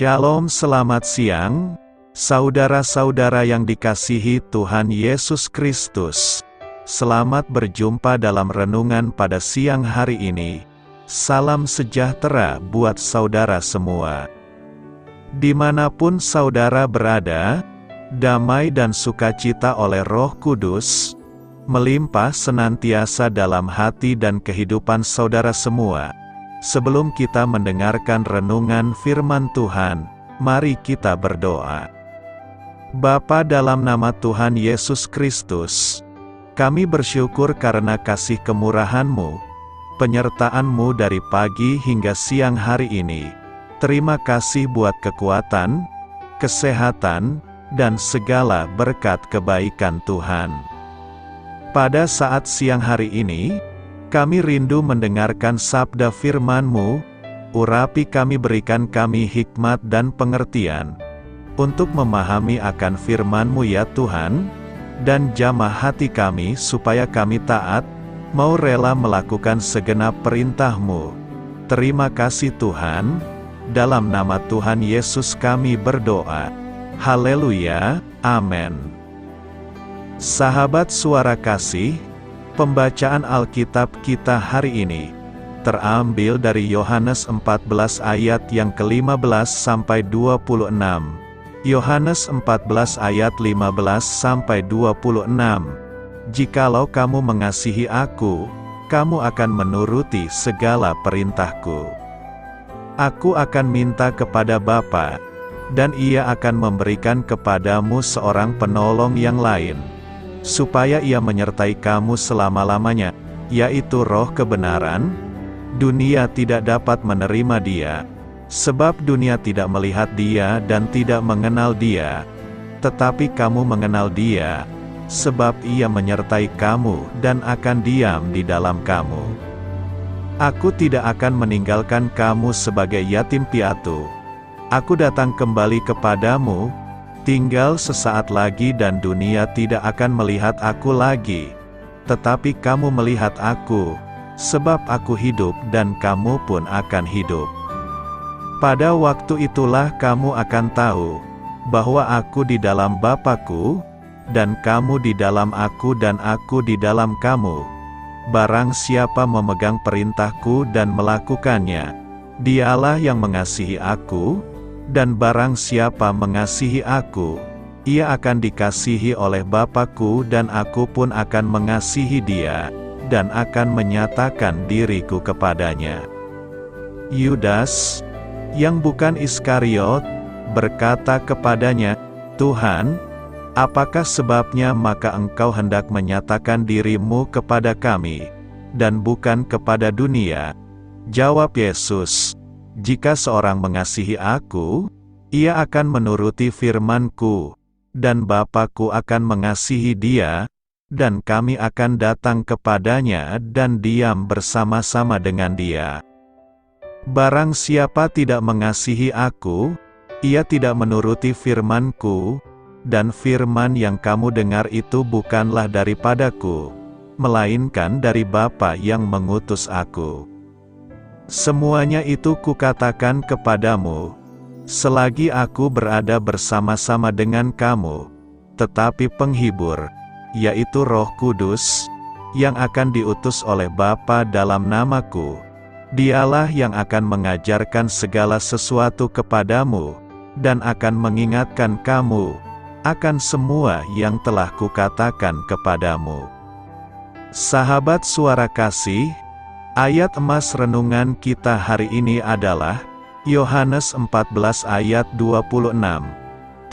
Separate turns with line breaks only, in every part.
Shalom, selamat siang, saudara-saudara yang dikasihi Tuhan Yesus Kristus. Selamat berjumpa dalam renungan pada siang hari ini. Salam sejahtera buat saudara semua. Dimanapun saudara berada, damai dan sukacita oleh Roh Kudus melimpah senantiasa dalam hati dan kehidupan saudara semua. Sebelum kita mendengarkan renungan firman Tuhan, mari kita berdoa. Bapa, dalam nama Tuhan Yesus Kristus, kami bersyukur karena kasih kemurahan-Mu, penyertaan-Mu dari pagi hingga siang hari ini. Terima kasih buat kekuatan, kesehatan, dan segala berkat kebaikan Tuhan. Pada saat siang hari ini, kami rindu mendengarkan sabda firman-Mu. Urapi kami, berikan kami hikmat dan pengertian untuk memahami akan firman-Mu ya Tuhan, dan jamah hati kami supaya kami taat, mau rela melakukan segenap perintah-Mu. Terima kasih Tuhan, dalam nama Tuhan Yesus kami berdoa. Haleluya, amin. Sahabat suara kasih, pembacaan Alkitab kita hari ini terambil dari Yohanes 14 ayat yang ke-15 sampai 26. Yohanes 14 ayat 15 sampai 26. Jikalau kamu mengasihi aku, kamu akan menuruti segala perintahku. Aku akan minta kepada Bapa, dan Ia akan memberikan kepadamu seorang penolong yang lain, supaya Ia menyertai kamu selama-lamanya, yaitu Roh kebenaran. Dunia tidak dapat menerima Dia, sebab dunia tidak melihat Dia dan tidak mengenal Dia. Tetapi kamu mengenal Dia, sebab Ia menyertai kamu dan akan diam di dalam kamu. Aku tidak akan meninggalkan kamu sebagai yatim piatu. Aku datang kembali kepadamu. Tinggal sesaat lagi dan dunia tidak akan melihat aku lagi. Tetapi kamu melihat aku, sebab aku hidup dan kamu pun akan hidup. Pada waktu itulah kamu akan tahu, bahwa aku di dalam Bapa-Ku, dan kamu di dalam aku dan aku di dalam kamu. Barang siapa memegang perintahku dan melakukannya, dialah yang mengasihi aku. Dan barang siapa mengasihi aku, ia akan dikasihi oleh Bapa-Ku, dan aku pun akan mengasihi dia, dan akan menyatakan diriku kepadanya. Yudas, yang bukan Iskariot, berkata kepadanya, Tuhan, apakah sebabnya maka engkau hendak menyatakan dirimu kepada kami, dan bukan kepada dunia? Jawab Yesus, jika seorang mengasihi aku, ia akan menuruti firman-Ku, dan Bapa-Ku akan mengasihi dia, dan kami akan datang kepadanya dan diam bersama-sama dengan dia. Barang siapa tidak mengasihi aku, ia tidak menuruti firman-Ku, dan firman yang kamu dengar itu bukanlah daripadaku, melainkan dari Bapa yang mengutus aku. Semuanya itu kukatakan kepadamu, selagi aku berada bersama-sama dengan kamu. Tetapi penghibur, yaitu Roh Kudus, yang akan diutus oleh Bapa dalam namaku, dialah yang akan mengajarkan segala sesuatu kepadamu, dan akan mengingatkan kamu akan semua yang telah kukatakan kepadamu. Sahabat suara kasih, ayat emas renungan kita hari ini adalah Yohanes 14 ayat 26.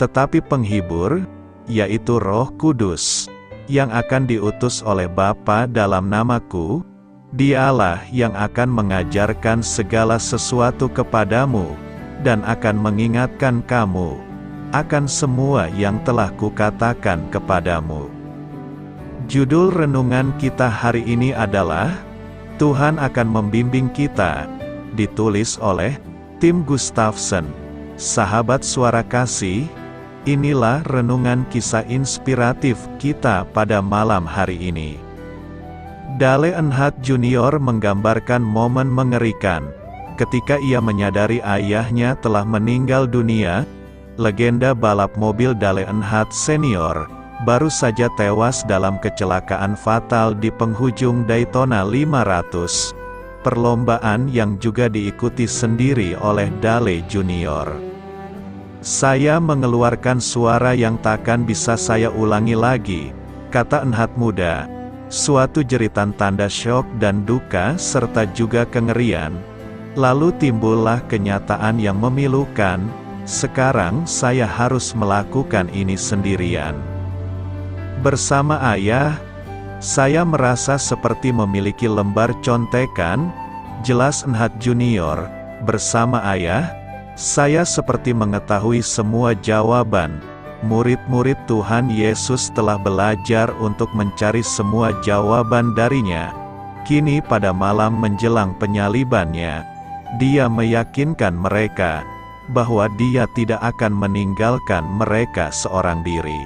Tetapi penghibur, yaitu Roh Kudus, yang akan diutus oleh Bapa dalam namaku, dialah yang akan mengajarkan segala sesuatu kepadamu, dan akan mengingatkan kamu akan semua yang telah kukatakan kepadamu. Judul renungan kita hari ini adalah Tuhan akan membimbing kita, ditulis oleh Tim Gustafson. Sahabat suara kasih, inilah renungan kisah inspiratif kita pada malam hari ini. Dale Earnhardt Jr. menggambarkan momen mengerikan Ketika ia menyadari ayahnya telah meninggal dunia, legenda balap mobil Dale Earnhardt Senior baru saja tewas dalam kecelakaan fatal di penghujung Daytona 500, perlombaan yang juga diikuti sendiri oleh Dale Junior. "Saya mengeluarkan suara yang takkan bisa saya ulangi lagi," kata Earnhardt muda. Suatu jeritan tanda syok dan duka serta juga kengerian. Lalu timbullah kenyataan yang memilukan, "Sekarang saya harus melakukan ini sendirian. Bersama ayah, saya merasa seperti memiliki lembar contekan," jelas Earnhardt Junior. "Bersama ayah, saya seperti mengetahui semua jawaban. Murid-murid Tuhan Yesus telah belajar untuk mencari semua jawaban darinya. Kini pada malam menjelang penyalibannya, dia meyakinkan mereka bahwa dia tidak akan meninggalkan mereka seorang diri.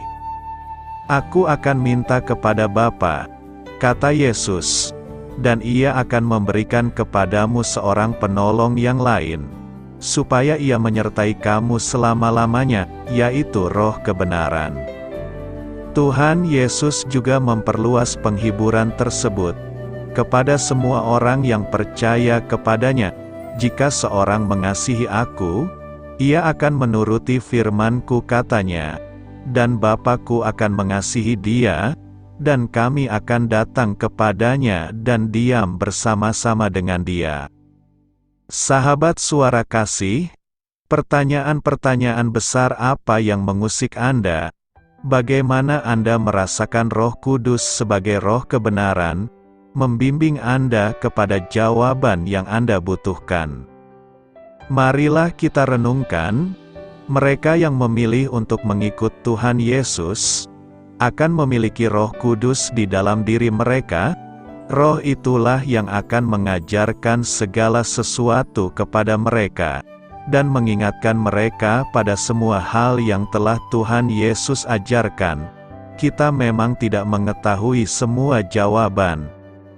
Aku akan minta kepada Bapa," kata Yesus, "dan ia akan memberikan kepadamu seorang penolong yang lain, supaya ia menyertai kamu selama-lamanya, yaitu Roh kebenaran." Tuhan Yesus juga memperluas penghiburan tersebut kepada semua orang yang percaya kepadanya. "Jika seorang mengasihi aku, ia akan menuruti firman-Ku," katanya, "dan Bapa-Ku akan mengasihi dia, dan kami akan datang kepadanya dan diam bersama-sama dengan dia." Sahabat Suara Kasih, pertanyaan-pertanyaan besar apa yang mengusik Anda? Bagaimana Anda merasakan Roh Kudus sebagai Roh kebenaran, membimbing Anda kepada jawaban yang Anda butuhkan? Marilah kita renungkan, mereka yang memilih untuk mengikut Tuhan Yesus, akan memiliki Roh Kudus di dalam diri mereka. Roh itulah yang akan mengajarkan segala sesuatu kepada mereka, dan mengingatkan mereka pada semua hal yang telah Tuhan Yesus ajarkan. Kita memang tidak mengetahui semua jawaban,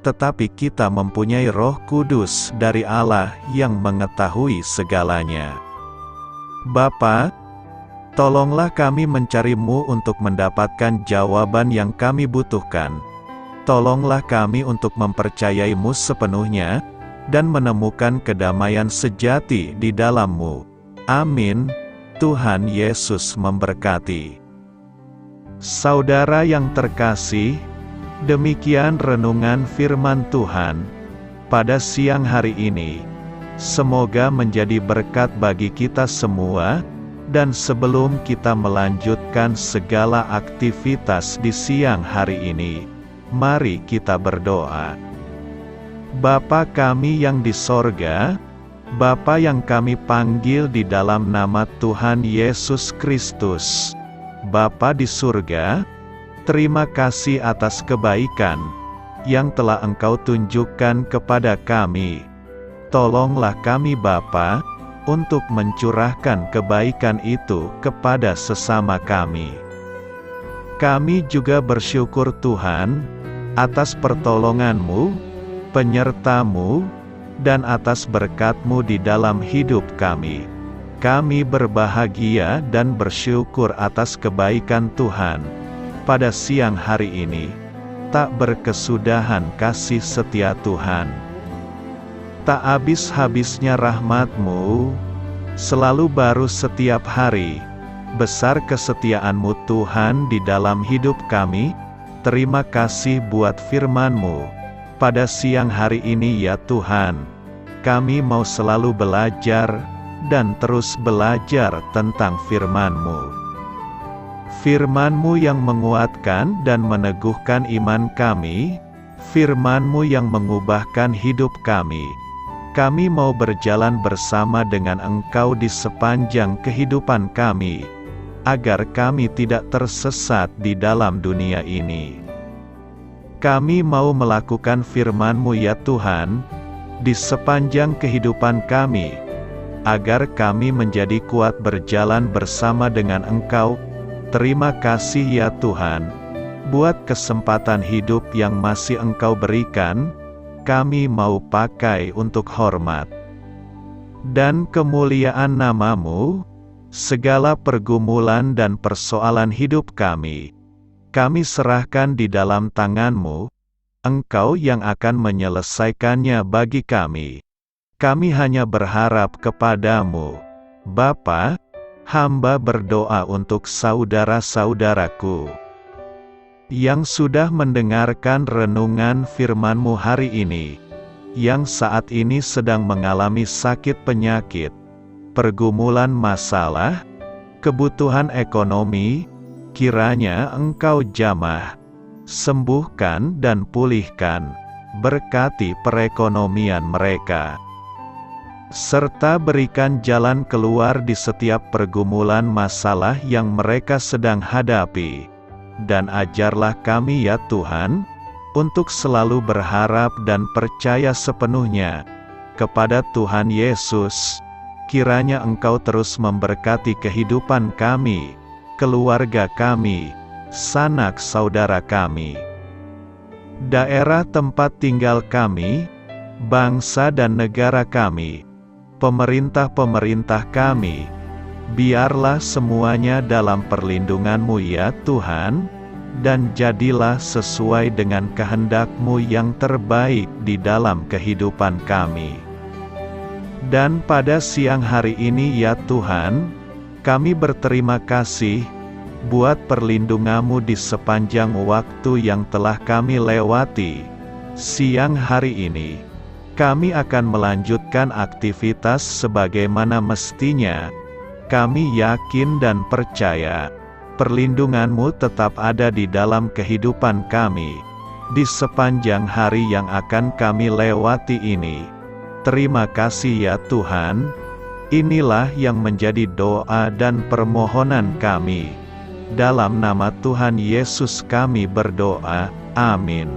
tetapi kita mempunyai Roh Kudus dari Allah yang mengetahui segalanya. Bapa, tolonglah kami mencari-Mu untuk mendapatkan jawaban yang kami butuhkan. Tolonglah kami untuk mempercayai-Mu sepenuhnya, dan menemukan kedamaian sejati di dalam-Mu. Amin. Tuhan Yesus memberkati. Saudara yang terkasih, demikian renungan firman Tuhan pada siang hari ini. Semoga menjadi berkat bagi kita semua, dan sebelum kita melanjutkan segala aktivitas di siang hari ini, mari kita berdoa. Bapa kami yang di sorga, Bapa yang kami panggil di dalam nama Tuhan Yesus Kristus, Bapa di surga, terima kasih atas kebaikan yang telah Engkau tunjukkan kepada kami. Tolonglah kami Bapa, untuk mencurahkan kebaikan itu kepada sesama kami. Kami juga bersyukur Tuhan, atas pertolongan-Mu, penyerta-Mu, dan atas berkat-Mu di dalam hidup kami. Kami berbahagia dan bersyukur atas kebaikan Tuhan. Pada siang hari ini, tak berkesudahan kasih setia Tuhan. Tak habis-habisnya rahmat-Mu, selalu baru setiap hari. Besar kesetiaan-Mu Tuhan di dalam hidup kami. Terima kasih buat firman-Mu. Pada siang hari ini ya Tuhan, kami mau selalu belajar, dan terus belajar tentang firman-Mu. Firman-Mu yang menguatkan dan meneguhkan iman kami, firman-Mu yang mengubahkan hidup kami. Kami mau berjalan bersama dengan Engkau di sepanjang kehidupan kami, agar kami tidak tersesat di dalam dunia ini. Kami mau melakukan firman-Mu ya Tuhan, di sepanjang kehidupan kami, agar kami menjadi kuat berjalan bersama dengan Engkau. Terima kasih ya Tuhan, buat kesempatan hidup yang masih Engkau berikan. Kami mau pakai untuk hormat, dan kemuliaan nama-Mu. Segala pergumulan dan persoalan hidup kami serahkan di dalam tangan-Mu. Engkau yang akan menyelesaikannya bagi kami. Kami hanya berharap kepada-Mu. Bapa, hamba berdoa untuk saudara-saudaraku yang sudah mendengarkan renungan firman-Mu hari ini, yang saat ini sedang mengalami sakit penyakit, pergumulan masalah, kebutuhan ekonomi. Kiranya Engkau jamah, sembuhkan dan pulihkan, berkati perekonomian mereka, serta berikan jalan keluar di setiap pergumulan masalah yang mereka sedang hadapi. Dan ajarlah kami ya Tuhan, untuk selalu berharap dan percaya sepenuhnya kepada Tuhan Yesus. Kiranya Engkau terus memberkati kehidupan kami, keluarga kami, sanak saudara kami, daerah tempat tinggal kami, bangsa dan negara kami, pemerintah-pemerintah kami. Biarlah semuanya dalam perlindungan-Mu ya Tuhan, dan jadilah sesuai dengan kehendak-Mu yang terbaik di dalam kehidupan kami. Dan pada siang hari ini ya Tuhan, kami berterima kasih buat perlindungan-Mu di sepanjang waktu yang telah kami lewati. Siang hari ini, kami akan melanjutkan aktivitas sebagaimana mestinya. Kami yakin dan percaya, perlindungan-Mu tetap ada di dalam kehidupan kami, di sepanjang hari yang akan kami lewati ini. Terima kasih ya Tuhan. Inilah yang menjadi doa dan permohonan kami. Dalam nama Tuhan Yesus kami berdoa. Amin.